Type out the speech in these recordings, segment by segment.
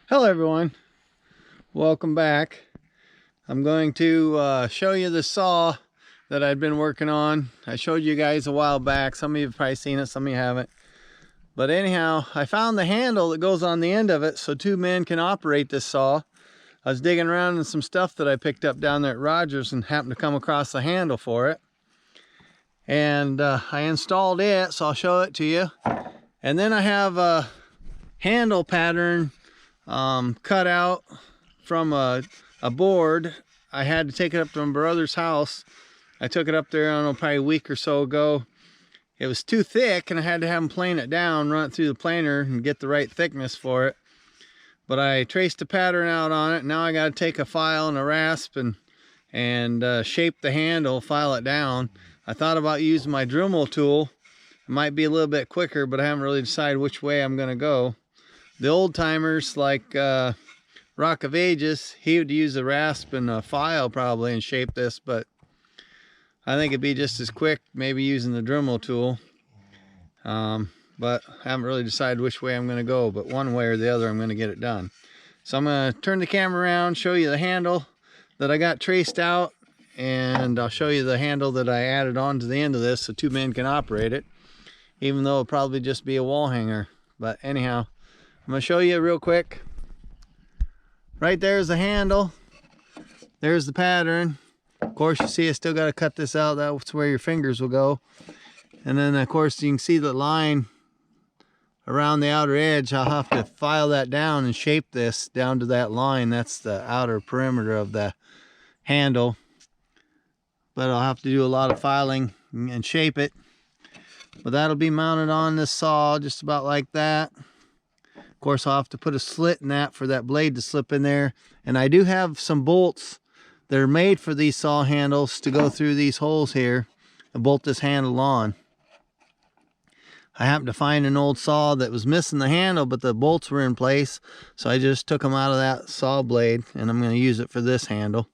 Hello everyone, welcome back. I'm going to show you the saw that I've been working on. I showed you guys a while back. Some of you have probably seen it, some of you haven't. But anyhow, I found the handle that goes on the end of it so two men can operate this saw. I was digging around in some stuff that I picked up down there at Rogers and happened to come across the handle for it. And I installed it, so I'll show it to you. And then I have a handle pattern cut out from a board. I had to take it up to my brother's house. I took it up there, I don't know, probably a week or so ago. It was too thick and I had to have him plane it down, run it through the planer and get the right thickness for it. But I traced a pattern out on it. Now I got to take a file and a rasp and shape the handle, file it down. I thought about using my Dremel tool. It might be a little bit quicker, but I haven't really decided which way I'm going to go. The old timers like Rock of Ages, he would use a rasp and a file probably and shape this, but I think it'd be just as quick maybe using the Dremel tool. But I haven't really decided which way I'm going to go, but one way or the other I'm going to get it done. So I'm going to turn the camera around, show you the handle that I got traced out, and I'll show you the handle that I added on to the end of this so two men can operate it, even though it'll probably just be a wall hanger. But anyhow, I'm going to show you real quick. Right there's the handle. There's the pattern. Of course, you see I still got to cut this out. That's where your fingers will go. And then, of course, you can see the line around the outer edge. I'll have to file that down and shape this down to that line. That's the outer perimeter of the handle. But I'll have to do a lot of filing and shape it. But that'll be mounted on this saw just about like that. Of course, I'll have to put a slit in that for that blade to slip in there. And I do have some bolts that are made for these saw handles to go through these holes here and bolt this handle on. I happened to find an old saw that was missing the handle, but the bolts were in place. So I just took them out of that saw blade and I'm going to use it for this handle.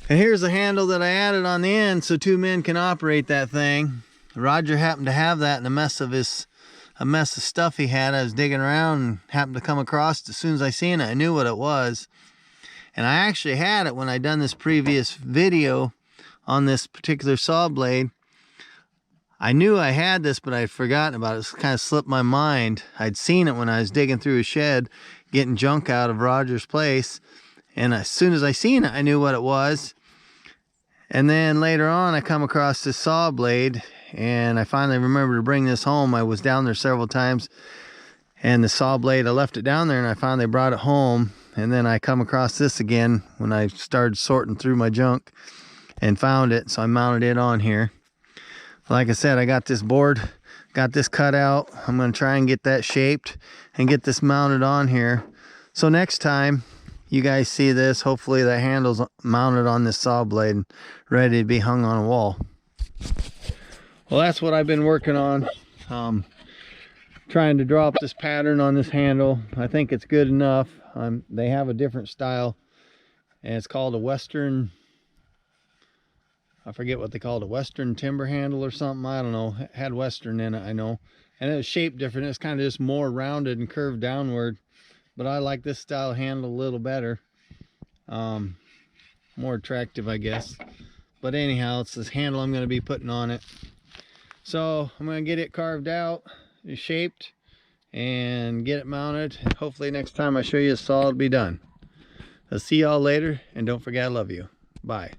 And here's the handle that I added on the end so two men can operate that thing. Roger happened to have that in a mess of stuff he had. I was digging around and happened to come across it. As soon as I seen it, I knew what it was. And I actually had it when I done this previous video on this particular saw blade. I knew I had this, but I'd forgotten about it. It kind of slipped my mind. I'd seen it when I was digging through a shed, getting junk out of Roger's place. And as soon as I seen it, I knew what it was. And then later on, I come across this saw blade, and I finally remembered to bring this home. I was down there several times, and the saw blade, I left it down there, and I finally brought it home. And then I come across this again when I started sorting through my junk and found it, so I mounted it on here. Like I said, I got this board, got this cut out. I'm going to try and get that shaped and get this mounted on here. So next time you guys see this, hopefully the handle's mounted on this saw blade and ready to be hung on a wall. Well, that's what I've been working on. Trying to draw up this pattern on this handle. I think it's good enough. They have a different style, and it's called a Western, I forget what they called it, Western timber handle or something. I don't know. It had Western in it, I know. And it was shaped different. It's kind of just more rounded and curved downward. But I like this style handle a little better. More attractive, I guess. But anyhow, it's this handle I'm going to be putting on it. So I'm going to get it carved out, shaped, and get it mounted. Hopefully next time I show you a saw, it'll be done. I'll see y'all later, and don't forget I love you. Bye.